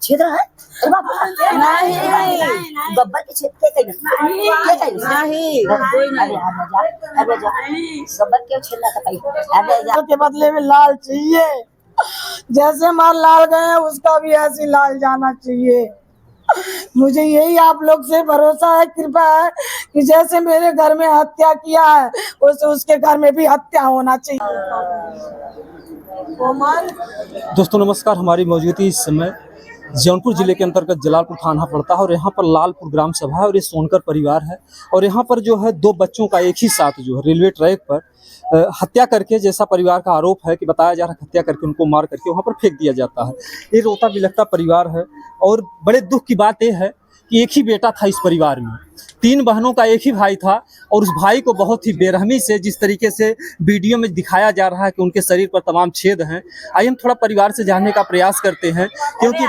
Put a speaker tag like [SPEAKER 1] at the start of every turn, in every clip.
[SPEAKER 1] छेद है नहीं गब्बर के छेद के नहीं गब्बर के छेद ना कहीं
[SPEAKER 2] के बदले में लाल चाहिए। जैसे हमारे लाल गए उसका भी ऐसे लाल जाना चाहिए। मुझे यही आप लोग से भरोसा है, कृपा है कि जैसे मेरे घर में हत्या किया है वैसे उसके घर में भी हत्या होना चाहिए।
[SPEAKER 3] दोस्तों नमस्कार, हमारी मौजूदगी इस समय जौनपुर जिले के अंतर्गत जलालपुर थाना पड़ता है और यहाँ पर लालपुर ग्राम सभा है और ये सोनकर परिवार है। और यहाँ पर जो है दो बच्चों का एक ही साथ जो है रेलवे ट्रैक पर हत्या करके, जैसा परिवार का आरोप है कि बताया जा रहा है, हत्या करके उनको मार करके वहाँ पर फेंक दिया जाता है। ये रोता बिलखता परिवार है और बड़े दुख की बात यह है कि एक ही बेटा था इस परिवार में, 3 बहनों का एक ही भाई था और उस भाई को बहुत ही बेरहमी से, जिस तरीके से वीडियो में दिखाया जा रहा है कि उनके शरीर पर तमाम छेद हैं। आइए हम थोड़ा परिवार से जानने का प्रयास करते हैं, क्योंकि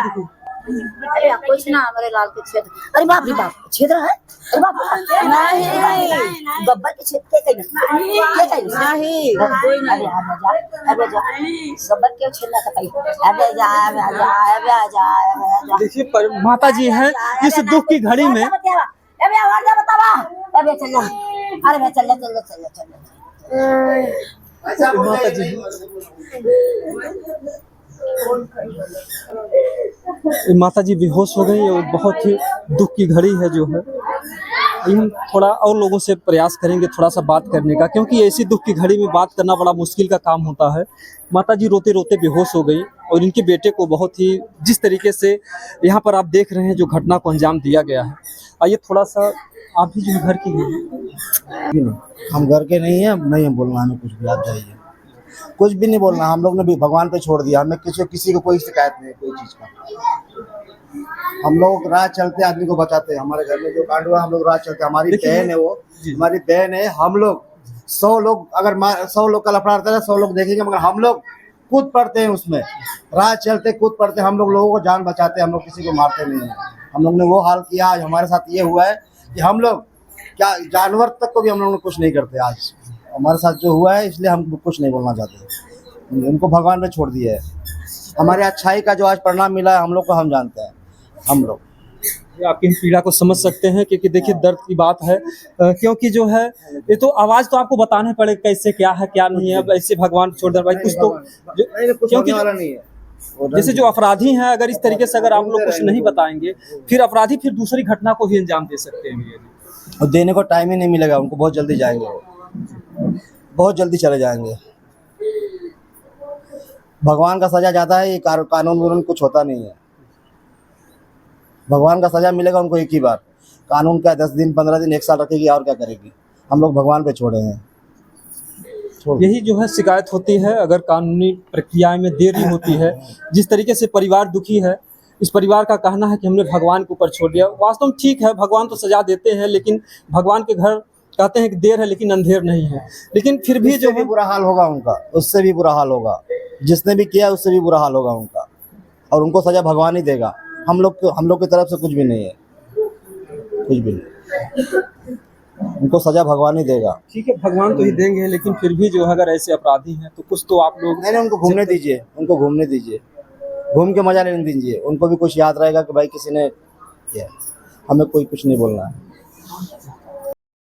[SPEAKER 1] कुछ ना हमारे लाल के छेद। अरे बाप रे बाप, छेद है नहीं गब्बर के छेद के नहीं गब्बर के छेद ना कहीं।
[SPEAKER 3] देखिए माता जी हैं इस दुख की घड़ी में। माता जी माता जी बेहोश हो गई और बहुत ही दुख की घड़ी है जो है। हम थोड़ा और लोगों से प्रयास करेंगे थोड़ा सा बात करने का, क्योंकि ऐसी दुख की घड़ी में बात करना बड़ा मुश्किल का काम होता है। माता जी रोते रोते बेहोश हो गई और इनके बेटे को बहुत ही, जिस तरीके से यहाँ पर आप देख रहे हैं जो घटना को अंजाम दिया गया है। आइए थोड़ा सा, आप भी जो घर की हैं।
[SPEAKER 4] हम घर के नहीं है, नहीं है बोलना हमें कुछ भी। आप जाइए, कुछ भी नहीं बोलना। हम लोग ने भी भगवान पे छोड़ दिया। हमें किसी को कोई शिकायत नहीं है कोई चीज़ का। हम लोग राह चलते आदमी को बचाते हैं। हमारे घर में जो कांड हुआ हम लोग राह चलते, हमारी बहन है, वो हमारी बहन है। हम लोग 100 लोग, अगर 100 लोग का लफड़ा रहता है 100 लोग देखेंगे, मगर हम लोग कूद पड़ते हैं उसमें। राह चलते कूद पड़ते, हम लोग लोगों को जान बचाते हैं। हम लोग किसी को मारते नहीं हैं। हम लोग ने वो हाल किया। आज हमारे साथ ये हुआ है कि हम लोग क्या, जानवर तक को भी हम लोग कुछ नहीं करते। आज हमारे साथ जो हुआ है इसलिए हम कुछ नहीं बोलना चाहते। उनको भगवान पे छोड़ दिया है। हमारे अच्छाई का जो आज परिणाम मिला है हम लोग को, हम जानते हैं। हम लोग
[SPEAKER 3] आपकी पीड़ा को समझ सकते हैं, क्योंकि देखिए दर्द की बात है। क्योंकि जो है ये तो आवाज तो आपको बताने पड़े कैसे क्या है क्या नहीं है। अब ऐसे भगवान छोड़ दे भाई, कुछ तो क्योंकि नहीं है। जैसे जो अपराधी हैं, अगर इस तरीके से अगर आप लोग कुछ नहीं बताएंगे, फिर अपराधी फिर दूसरी घटना को भी अंजाम दे सकते हैं।
[SPEAKER 4] और देने को टाइम ही नहीं मिलेगा उनको। बहुत जल्दी जाएंगे, बहुत जल्दी चले जाएंगे। भगवान का सजा जाता है, ये कानून कुछ होता नहीं है। भगवान का सजा मिलेगा उनको एक ही बार। कानून क्या 10 दिन 15 दिन 1 साल रखेगी और क्या करेगी। हम लोग भगवान पे छोड़े हैं।
[SPEAKER 3] यही जो है शिकायत होती है अगर कानूनी प्रक्रिया में देरी होती है। जिस तरीके से परिवार दुखी है, इस परिवार का कहना है कि हमने भगवान के ऊपर छोड़ दिया। वास्तव में ठीक है, भगवान तो सजा देते हैं, लेकिन भगवान के घर कहते हैं कि देर है लेकिन अंधेर नहीं है। लेकिन फिर भी जो
[SPEAKER 4] भी बुरा हाल होगा उनका, उससे भी बुरा हाल होगा। जिसने भी किया उससे भी बुरा हाल होगा उनका, और उनको सजा भगवान ही देगा। हम लोग की तरफ से कुछ भी नहीं है, कुछ भी नहीं। उनको सजा भगवान ही देगा।
[SPEAKER 3] ठीक है, भगवान तो ही देंगे, लेकिन फिर भी जो अगर ऐसे अपराधी हैं तो कुछ तो आप लोग
[SPEAKER 4] नहीं, उनको घूमने दीजिए, उनको घूमने दीजिए, घूम के मजा लेने दीजिए। उनको भी कुछ याद रहेगा कि भाई किसी ने किया। हमें कोई कुछ नहीं बोलना है।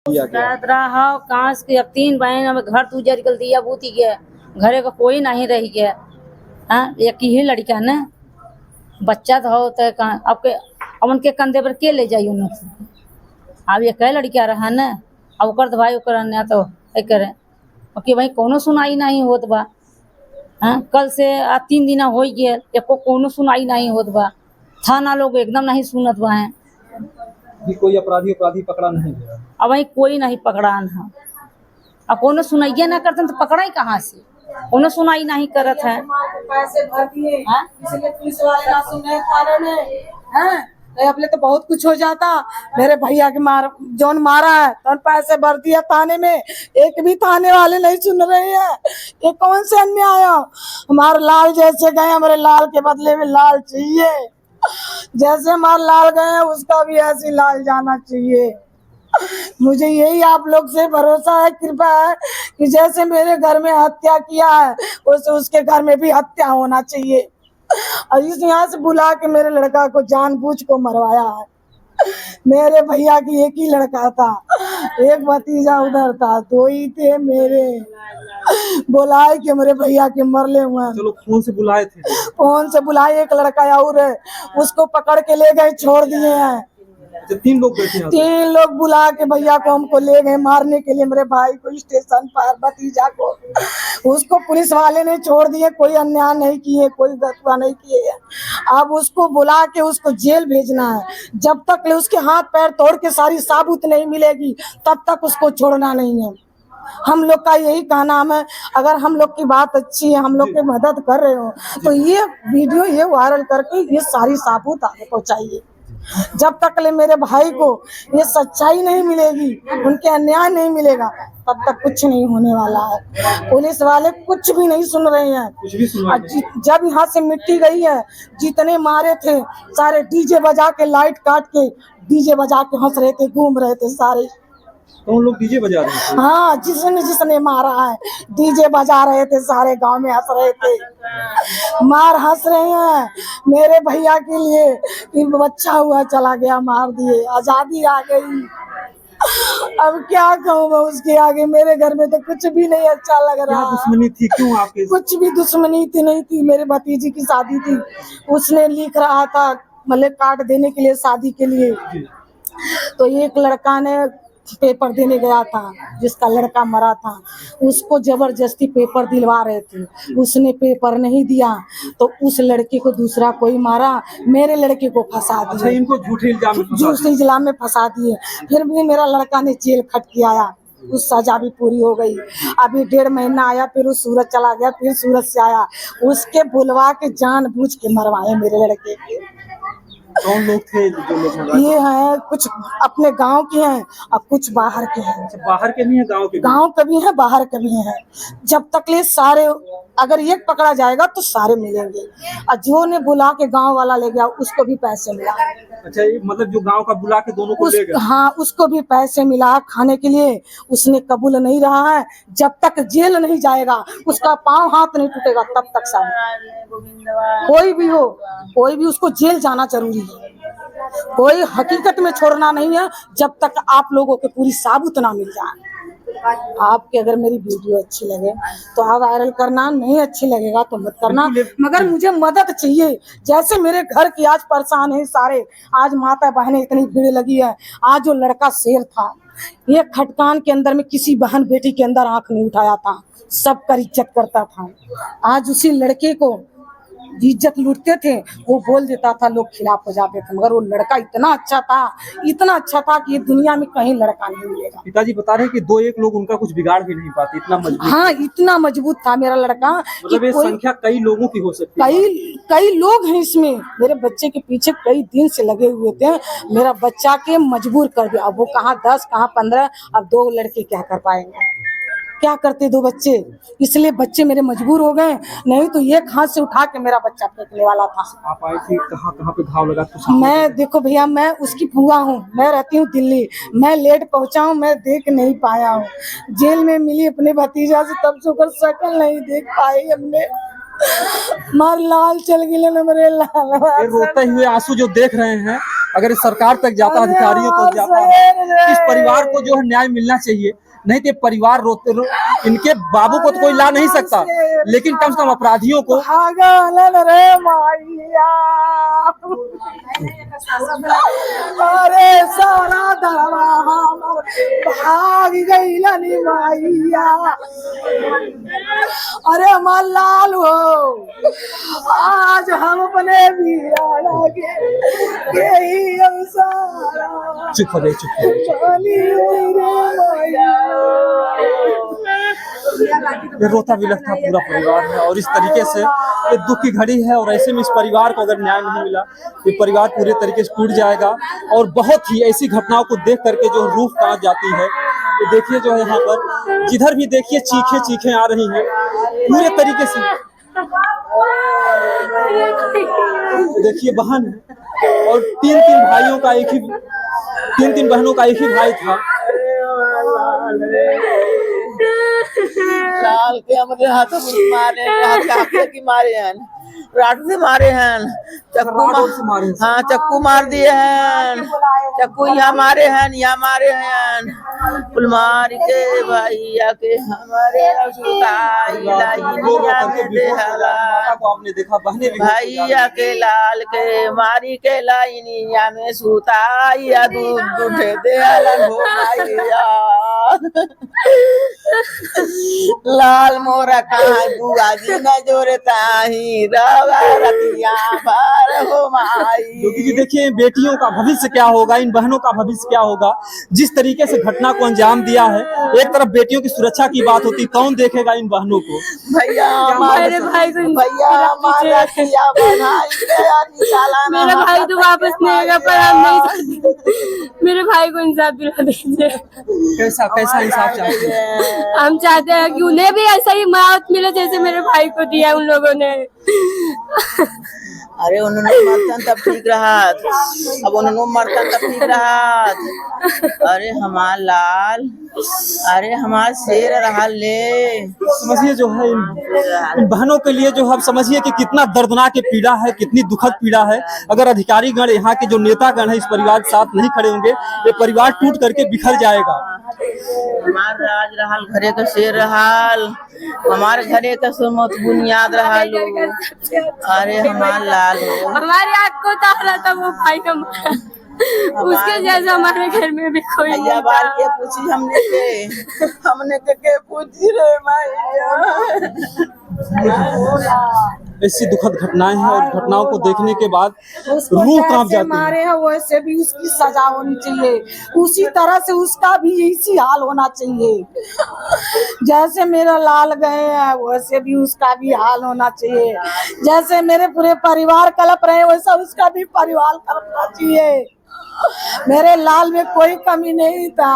[SPEAKER 5] कांस के अब 3 बहन, अब घर तू जल दिया बूती गया, घरे का कोई नहीं रह गया। हाँ, एक ही लड़का न बच्चा तो होता है। अब उनके कंधे पर के ले जाइए उन्होंने। अब ये कई लड़कियां रहा न, अब ओकर तो भाई ओकर अन्य तो करे कि भाई कोनो सुनाई नहीं होत बा। हाँ, कल से 3 दिन हो गए, एको कोनो सुनाई नहीं होत बा। थाना लोग एकदम नहीं सुनत बा है।
[SPEAKER 3] कोई अपराधी पकड़ा नहीं गया।
[SPEAKER 5] अब वही कोई नहीं पकड़ान है। अब कोनो सुनाइए ना करते तो पकड़ा ही कहाँ से। कोनो सुनाई नहीं करत है।
[SPEAKER 2] पैसे भर दिए इसलिए पुलिस वाले ना सुने कारण है। अपने तो बहुत कुछ हो जाता। मेरे भैया के जौन मारा है तो पैसे भर दिया थाने में, एक भी थाने वाले नहीं सुन रहे हैं। ये कौन से अन्याय है। हमारे लाल जैसे गए, हमारे लाल के बदले में लाल चाहिए। जैसे हमारे लाल गए उसका भी ऐसे लाल जाना चाहिए। मुझे यही आप लोग से भरोसा है, कृपा है कि जैसे मेरे घर में हत्या किया है वैसे उसके घर में भी हत्या होना चाहिए। और इस यहाँ से बुला के मेरे लड़का को जानबूझ को मरवाया है। मेरे भैया की एक ही लड़का था, एक भतीजा उधर था, दो ही थे मेरे। बुलाए कि मेरे भैया के मरले हुए हैं।
[SPEAKER 3] चलो फोन से बुलाए थे।
[SPEAKER 2] फोन से बुलाए, एक लड़का और है, उसको पकड़ के ले गए, छोड़ दिए हैं।
[SPEAKER 3] अच्छा, 3 लोग बैठे हैं।
[SPEAKER 2] 3 लोग बुला के भैया को हमको ले गए मारने के लिए, मेरे भाई को स्टेशन पर, भतीजा को। उसको पुलिस वाले ने छोड़ दिए, कोई अन्याय नहीं किए, कोई गलतियां नहीं किए। अब उसको बुला के उसको जेल भेजना है। जब तक उसके हाथ पैर तोड़ के सारी साबुत नहीं मिलेगी तब तक उसको छोड़ना नहीं है। हम लोग का यही कहना है, अगर हम लोग की बात अच्छी है, हम लोग की मदद कर रहे हो तो ये वीडियो ये वायरल करके ये सारी साबुत आगे पहुंचाइए। जब तक ले मेरे भाई को ये सच्चाई नहीं मिलेगी, उनके अन्याय नहीं मिलेगा, तब तक कुछ नहीं होने वाला है। पुलिस वाले कुछ भी नहीं सुन रहे हैं।
[SPEAKER 3] कुछ भी सुनवाई नहीं।
[SPEAKER 2] जब यहाँ से मिट्टी गई है, जितने मारे थे सारे डीजे बजा के, लाइट काट के डीजे बजा के हंस रहे थे, घूम रहे थे सारे।
[SPEAKER 3] कौन लोग डीजे बजा रहे थे?
[SPEAKER 2] हाँ, जिसने मारा है डीजे बजा रहे थे, सारे गांव में हंस रहे थे, हंस रहे हैं मेरे भैया के लिए कि बच्चा हुआ चला गया, मार दिए, आजादी आ गई। अब क्या कहूँ मैं उसके आगे, मेरे घर में तो कुछ भी नहीं अच्छा लग रहा।
[SPEAKER 3] क्या दुश्मनी थी, क्यों आपके?
[SPEAKER 2] कुछ भी दुश्मनी थी नहीं थी, मेरे भतीजी की शादी थी, उसने लिख रहा था मतलब कार्ड देने के लिए शादी के लिए, तो एक लड़का ने पेपर देने गया था, जिसका लड़का मरा था, उसको जबरदस्ती पेपर दिलवा रहे थे, उसने पेपर नहीं दिया तो उस लड़के को दूसरा कोई मारा, मेरे लड़के को फंसा
[SPEAKER 3] अच्छा,
[SPEAKER 2] दिया।
[SPEAKER 3] इनको झूठे
[SPEAKER 2] इल्जाम में फंसा दिए। फिर भी मेरा लड़का ने जेल खट के आया, उस सजा भी पूरी हो गई। अभी 1.5 महीना आया, फिर उस सूरत चला गया, फिर सूरत से आया, उसके बुलवा के जानबूझ के मरवाए मेरे लड़के के।
[SPEAKER 3] कौन लोग थे जो लोग मरवाए?
[SPEAKER 2] ये हैं कुछ अपने गांव के हैं और कुछ बाहर के हैं।
[SPEAKER 3] अच्छा, बाहर के भी हैं, गांव के भी?
[SPEAKER 2] गांव के भी हैं, बाहर के भी हैं। जब तक ले सारे, अगर एक पकड़ा जाएगा तो सारे मिलेंगे, और जो ने बुला के गांव वाला ले गया उसको भी पैसे मिला।
[SPEAKER 3] अच्छा, ये मतलब जो गांव का बुला के दोनों को ले गए?
[SPEAKER 2] हाँ, उसको भी पैसे मिला खाने के लिए, उसने कबूल नहीं रहा है। जब तक जेल नहीं जाएगा, उसका पाँव हाथ नहीं टूटेगा, तब तक सब कोई भी हो, कोई भी, उसको जेल जाना जरूरी है। कोई हकीकत में छोड़ना नहीं है जब तक आप लोगों को पूरी साबुत ना मिल जाए। आपके अगर मेरी वीडियो अच्छी लगे तो आप वायरल करना, नहीं अच्छी लगेगा तो मत करना, मगर मुझे मदद चाहिए। जैसे मेरे घर की आज परेशान है सारे, आज माता बहनें इतनी भीड़ लगी है। आज जो लड़का शेर था, ये खटकान के अंदर में किसी बहन बेटी के अंदर आंख नहीं उठाया था, सबका इज्जत करता था। आज उसी लड़के को इज्जत लूटते थे, वो बोल देता था, लोग खिलाफ हो जाते थे, मगर वो लड़का इतना अच्छा था, इतना अच्छा था कि ये दुनिया में कहीं लड़का नहीं मिलेगा।
[SPEAKER 3] पिताजी बता रहे हैं कि 2-1 लोग उनका कुछ बिगाड़ भी नहीं पाते, इतना मजबूत।
[SPEAKER 2] हाँ, इतना मजबूत था मेरा लड़का।
[SPEAKER 3] मतलब ये संख्या कई लोगों की हो सकती है।
[SPEAKER 2] कई लोग हैं इसमें। मेरे बच्चे के पीछे कई दिन से लगे हुए थे, मेरा बच्चा के मजबूर कर दिया। अब वो कहाँ 10 कहाँ 15, अब 2 लड़के क्या कर पाएंगे, क्या करते 2 बच्चे, इसलिए बच्चे मेरे मजबूर हो गए, नहीं तो एक हाथ से उठा के मेरा बच्चा फेंकने वाला था।
[SPEAKER 3] आप आई थी, कहाँ पे घाव लगा?
[SPEAKER 2] मैं देखो भैया, मैं उसकी फूआ हूँ, मैं रहती हूँ दिल्ली, मैं लेट पहुँचा हूँ, मैं देख नहीं पाया हूँ। जेल में मिली अपने भतीजा से, तब से ओकर शकल नहीं देख पाई हमने। मार लाल चल गए ना मेरे लाल।
[SPEAKER 3] ये रोते हुए आंसू जो देख रहे हैं, अगर ये सरकार तक जाता, अधिकारियों तक जाता है, इस परिवार को जो है न्याय मिलना चाहिए। नहीं तो परिवार इनके बाबू को तो कोई ला नहीं सकता, लेकिन कम से कम अपराधियों को।
[SPEAKER 2] अरे सारा भाग गई मैया, अरे हमार लाल हो, आज हम अपने वीराना के यही अंसारा।
[SPEAKER 3] चुप हो गई, चुप हो गई। ये रोता बिलखता पूरा परिवार है, और इस तरीके से ये दुख की घड़ी है, और ऐसे में इस परिवार को अगर न्याय नहीं मिला, ये परिवार पूरे तरीके से टूट जाएगा। और बहुत ही ऐसी घटनाओं को देख करके जो रूह कांप जाती है। ये देखिए जो है यहाँ पर जिधर भी देखिए चीखें आ रही हैं पूरे तरीके से। देखिए बहन है, और 3 भाइयों का एक ही, 3 भाई था।
[SPEAKER 6] लाल के हमरे हाथ में मारे हाथ की मारे हैं, राट से मारे हैं, हाँ चक्कू मार दिए हैं, चक्कू यहाँ मारे हैं, यहाँ मारे हैं, फुल मार के भैया के हमारे
[SPEAKER 3] आपने देखा बहने भी
[SPEAKER 6] भैया के लाल के मारी के लाइनिया में सुताइया दूध उठे दे लाल मोरा कहाँ बुआ जी न जोड़ता ही रतिया भर हो माई।
[SPEAKER 3] योगी जी देखिए बेटियों का भविष्य क्या होगा, इन बहनों का भविष्य क्या होगा, जिस तरीके से घटना को अंजाम दिया है। एक तरफ बेटियों की सुरक्षा की बात होती, कौन देखेगा इन बहनों को।
[SPEAKER 6] भैया
[SPEAKER 5] मेरे भाई को मेरा भाई तो वापस नहीं आएगा, पर हम नहीं मेरे भाई को इंसाफ दिला दीजिए।
[SPEAKER 3] कैसा कैसा इंसाफ चाहते हैं?
[SPEAKER 5] हम चाहते हैं कि उन्हें भी ऐसा ही मौत मिले जैसे मेरे भाई को दिया उन लोगों ने।
[SPEAKER 6] अरे उन्होंने मरतन तब ठीक रहा, अब उन्होंने मरतन तब ठीक रहा। अरे हमार लाल, अरे हमार शेर रहा ले।
[SPEAKER 3] समझिए जो है इन बहनों के लिए जो है समझिए कि कितना दर्दनाक पीड़ा है, कितनी दुखद पीड़ा है। अगर अधिकारी गण, यहाँ के जो नेता गण है इस परिवार के साथ नहीं खड़े होंगे, ये परिवार टूट करके बिखर जाएगा।
[SPEAKER 6] हमार राज रहल, घरे का शेर रहल, हमारे घरे का सुमत बुनियाद रहल। अरे हमार लाल
[SPEAKER 5] हमारे आँख को ताला था वो भाई हमारा, उसके जैसा हमारे घर में भी कोई नहीं
[SPEAKER 6] बार के पूछी हमने के पूछी रे माया।
[SPEAKER 3] ऐसी दुखद घटनाएं हैं और घटनाओं को देखने के बाद रूह कांप जाती है।
[SPEAKER 2] मारे हैं वैसे भी उसकी सजा होनी चाहिए, उसी तरह से उसका भी इसी हाल होना चाहिए। जैसे मेरा लाल गए हैं वैसे भी उसका भी हाल होना चाहिए। जैसे मेरे पूरे परिवार कलप रहे वैसा उसका भी परिवार कलपना चाहिए। मेरे लाल में कोई कमी नहीं था,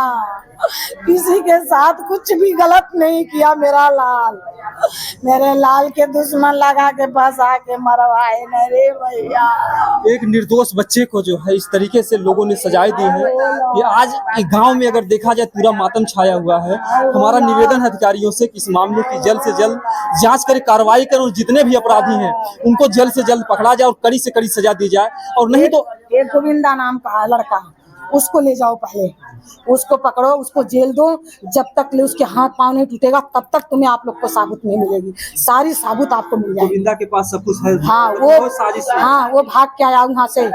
[SPEAKER 2] किसी के साथ कुछ भी गलत नहीं किया। मेरे लाल के दुश्मन लगा के बस आके मरवाए न रे भैया।
[SPEAKER 3] एक निर्दोष बच्चे को जो है इस तरीके से लोगों ने सजाएं दी है। ये आज एक गांव में अगर देखा जाए पूरा मातम छाया हुआ है। हमारा निवेदन है अधिकारियों से कि इस मामले की जल्द से जल्द जांच करे, कार्रवाई करें और जितने भी अपराधी हैं उनको जल्द से जल्द पकड़ा जाए और कड़ी से कड़ी सजा दी जाए। और नहीं तो
[SPEAKER 2] एक गोविंदा नाम का लड़का, उसको ले जाओ, पहले उसको पकड़ो, उसको जेल दो। जब तक ले उसके हाथ पाँव नहीं टूटेगा तब तक तुम्हें आप लोग को साबुत नहीं मिलेगी। सारी साबुत आपको मिल जाएगी।
[SPEAKER 3] गोविंदा के पास सब कुछ है।
[SPEAKER 2] हाँ वो भाग के आया वहाँ से।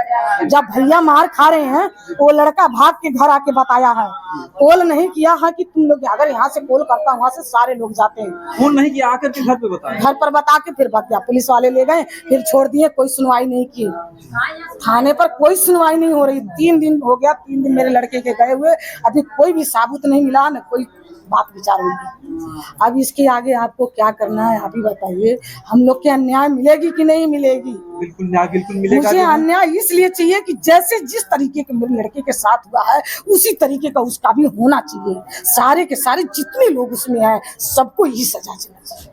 [SPEAKER 2] जब भैया मार खा रहे हैं वो लड़का भाग के घर आके बताया है, कॉल नहीं किया है कि तुम लोग अगर यहाँ से कॉल करता वहाँ से सारे लोग जाते हैं।
[SPEAKER 3] फोन नहीं किया, आकर के घर पे बताया,
[SPEAKER 2] घर पर बता के फिर भाग गया। पुलिस वाले ले गए, फिर छोड़ दिए, कोई सुनवाई नहीं की। थाने पर कोई सुनवाई नहीं हो रही। 3 दिन हो गया, 3 दिन मेरे लड़के के गए हुए, अभी कोई भी साबुत नहीं मिला, न कोई बात विचार होगी। अब इसके आगे आपको क्या करना है आप ही बताइए। हम लोग के अन्याय मिलेगी कि नहीं मिलेगी?
[SPEAKER 3] बिल्कुल न्याय बिल्कुल मिलेगा।
[SPEAKER 2] मुझे अन्याय इसलिए चाहिए कि जैसे जिस तरीके के मेरे लड़के के साथ हुआ है उसी तरीके का उसका भी होना चाहिए। सारे के सारे जितने लोग उसमें हैं सबको यही सजा चलना चाहिए।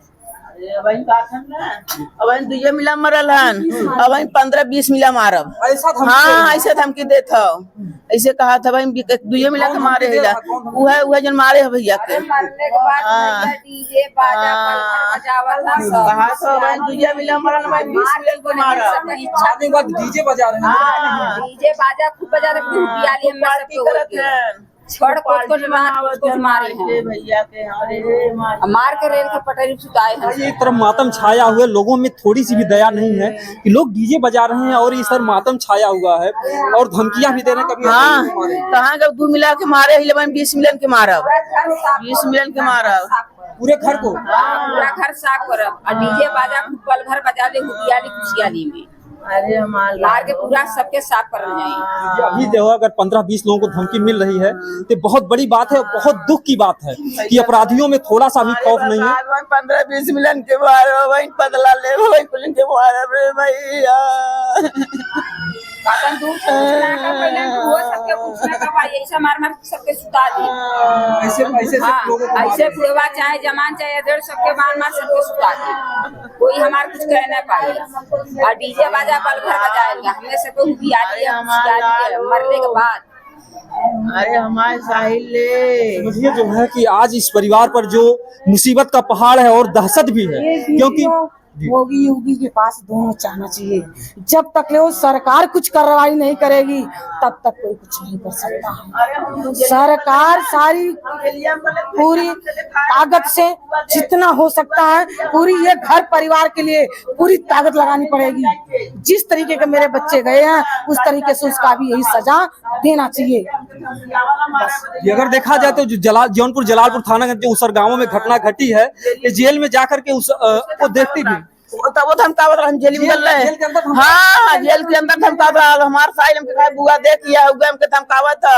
[SPEAKER 6] अब दुए मिला मरल हन, अब 15-20 मिला मारब। हाँ ऐसे धमकी देत हो, ऐसे कहा था भाई दुए मिला के मारे है। वह जन मारे है भैया के। कहा था दुए मिला मरल, 20 मिला के मारब।
[SPEAKER 3] शादी के बाद डीजे बजा रहे हैं।
[SPEAKER 5] डीजे बाजा खूब बजा रहे हैं, छड़ मारे हैं
[SPEAKER 6] भैया के,
[SPEAKER 5] मार के रेल के पटरी सुताए हैं।
[SPEAKER 3] एक तरफ मातम छाया हुआ है, लोगों में थोड़ी सी भी दया नहीं है कि लोग डीजे बजा रहे हैं और इस तरह मातम छाया हुआ है और धमकियां भी दे रहे हैं। कभी
[SPEAKER 6] कहाँ जब 2 मिला के मारे 20 मिलन के मारब, 20 मिलन के मारब
[SPEAKER 3] पूरे घर को।
[SPEAKER 5] पूरा घर साफ करब और डीजे बाजा खूब पल भर बजा दे हुटियाली खुशियाली में।
[SPEAKER 6] अरे हमारे
[SPEAKER 5] मार के पूरा सबके साफ कर जाए।
[SPEAKER 3] अभी जो अगर 15-20 लोगों को धमकी मिल रही है तो बहुत बड़ी बात है, बहुत दुख की बात है कि अपराधियों में थोड़ा सा भी खौफ नहीं है।
[SPEAKER 6] 15-20 मिलन के मारे वही बदला ले, वही कुलन के मारे भैया।
[SPEAKER 5] ऐसा मार मार सबके सुता दी। ऐसे पुरवा चाहे जमान चाहे अधेड़ सबके मार मार सबके सुता दी। कोई हमारे कुछ कह नहीं पाएगा। और डीजे बाजा पल भर बजाएगा, हमने सबको मरने के बाद
[SPEAKER 6] अरे हमारे साहिल ले
[SPEAKER 3] समझिए जो है कि आज इस परिवार पर जो मुसीबत का पहाड़ है और दहशत भी है, क्योंकि
[SPEAKER 2] योगी योगी के पास दोनों जाना चाहिए। जब तक वो सरकार कुछ कार्रवाई नहीं करेगी तब तक कोई कुछ नहीं कर सकता है। सरकार सारी पूरी ताकत से जितना हो सकता है पूरी ये घर परिवार के लिए पूरी ताकत लगानी पड़ेगी। जिस तरीके के मेरे बच्चे गए हैं उस तरीके से उसका भी यही सजा देना चाहिए।
[SPEAKER 3] ये अगर देखा जाए तो जो जौनपुर जलालपुर थाना के जो उसर गांवों में घटना घटी है, ये जेल में जाकर के उस को देखती भी
[SPEAKER 6] तब वो धमकावत रहा, हम जेल में चल रहे। हाँ जेल के अंदर धमकावत रहा। हमारे साइड हमके कहा बुआ देख या हुआ हमके धमकावत था,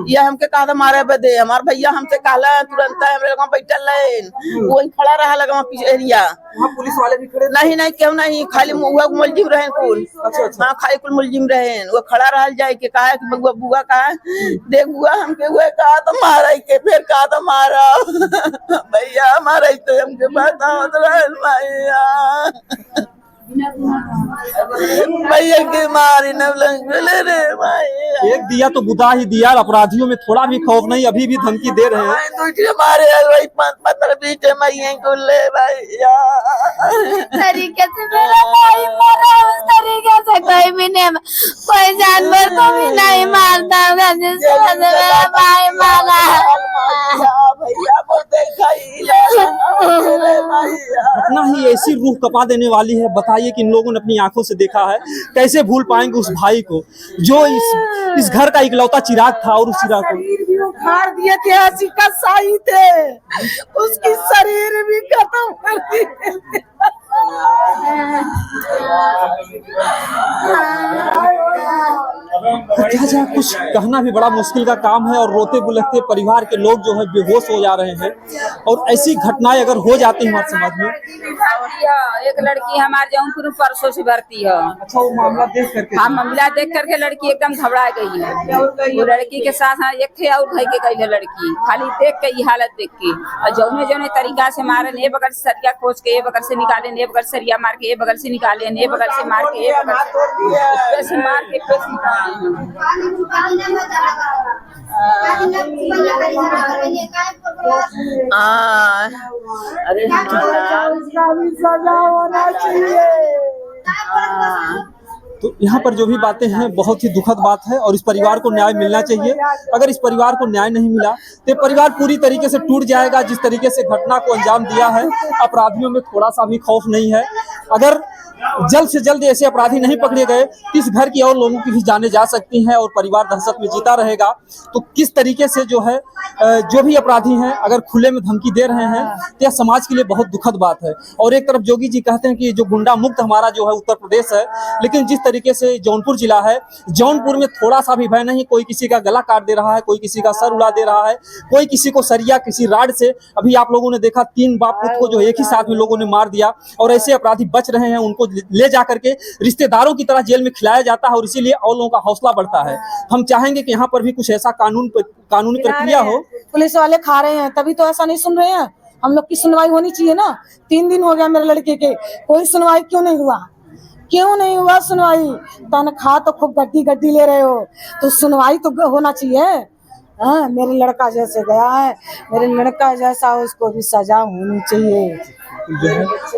[SPEAKER 6] ये हमके कहा था मारे बदे। हमार भैया हमसे कहला तुरंत हमरे लगा बैठल रहे, वही खड़ा रहा लगा पीछे एरिया।
[SPEAKER 3] वहाँ पुलिस वाले भी खड़े
[SPEAKER 6] नहीं क्यों नहीं, खाली मुआ मुलजिम रहे कुल। हाँ खाली कुल मुलजिम रहे, वो खड़ा रहा जाए के कहा कि बउआ बुआ कहा देख बुआ हमके हुए कहा तो मारा के फिर कहा तो मारा भैया मारा तो हमके बतावत रहे भैया भैया के मारे न रे भैया।
[SPEAKER 3] एक दिया तो बुदा ही दिया, अपराधियों में थोड़ा भी खौफ नहीं, अभी भी धमकी दे रहे हैं।
[SPEAKER 6] दूसरे मारे वही 5-15 मरिए कुल्ले भैया
[SPEAKER 7] तरीके से मेरा भाई मारा, उस तरीके से कोई भी नहीं, कोई जानवर को भी नहीं मारता होगा जिस तरह से मेरा भाई मारा।
[SPEAKER 6] भैया बोलते
[SPEAKER 3] घटना ही ऐसी रूह कपा देने वाली है। बताइए कि इन लोगों ने अपनी आंखों से देखा है, कैसे भूल पाएंगे उस भाई को जो इस घर का इकलौता चिराग था, और उस चिराग को
[SPEAKER 2] शरीर भी उखाड़ दिए थे, हंसी का साई थे, उसकी शरीर भी खत्म कर दिए।
[SPEAKER 3] क्या जाए, कुछ कहना भी बड़ा मुश्किल का काम है। और रोते बुलकते परिवार के लोग जो है बेहोश हो जा रहे हैं। और ऐसी घटनाएं अगर हो जाती है हमारे समाज में।
[SPEAKER 5] एक लड़की हमारे जौनपुर परसों से भर्ती है।
[SPEAKER 3] अच्छा, वो मामला देख करके
[SPEAKER 5] हाँ मामला देख करके लड़की एकदम घबरा गई है। वो लड़की के साथ एक थे और भाई के गई है लड़की, खाली देख के ये हालत देख के। और जौने तरीका से मारे, ने बगल से सरिया खोज के ये बगल से निकाले, ने बगल सरिया मार के ये बगल से निकाले, ने बगल से मार के ये बगल से मार के पेश निकाले।
[SPEAKER 6] अरे
[SPEAKER 2] उसका भी सजा होना चाहिए।
[SPEAKER 3] तो यहाँ पर जो भी बातें हैं बहुत ही दुखद बात है, और इस परिवार को न्याय मिलना चाहिए। अगर इस परिवार को न्याय नहीं मिला तो परिवार पूरी तरीके से टूट जाएगा। जिस तरीके से घटना को अंजाम दिया है, अपराधियों में थोड़ा सा भी खौफ नहीं है। अगर जल्द से जल्द ऐसे अपराधी नहीं पकड़े गए तो इस घर की और लोगों की भी जाने जा सकती हैं और परिवार दहशत में जीता रहेगा। तो किस तरीके से जो है जो भी अपराधी हैं अगर खुले में धमकी दे रहे हैं तो यह समाज के लिए बहुत दुखद बात है। और एक तरफ योगी जी कहते हैं कि जो गुंडा मुक्त हमारा जो है उत्तर प्रदेश है, लेकिन जिस तरीके से जौनपुर जिला है, जौनपुर में थोड़ा सा भी भय नहीं। कोई किसी का गला काट दे रहा है, कोई किसी का सर उड़ा दे रहा है, कोई किसी को सरिया किसी राड से। अभी आप लोगों ने देखा 3 बाप पुत्र को जो एक ही साथ में लोगों ने मार दिया। और ऐसे अपराधी बच रहे हैं, उनको ले जा करके रिश्तेदारों की तरह जेल में खिलाया जाता है और इसीलिए और लोगों का हौसला बढ़ता है। हम चाहेंगे कि यहाँ पर भी कुछ ऐसा कानूनी प्रक्रिया हो।
[SPEAKER 2] पुलिस वाले खा रहे हैं तभी तो ऐसा नहीं सुन रहे हैं। हम लोग की सुनवाई होनी चाहिए ना। 3 दिन हो गया मेरे लड़के के, कोई सुनवाई क्यों नहीं हुआ? क्यों नहीं हुआ सुनवाई? तनख्वाह तो खूब गड्डी ले रहे हो, तो सुनवाई तो होना चाहिए। हाँ, मेरे लड़का जैसे गया है, मेरे लड़का जैसा उसको भी सजा होनी चाहिए।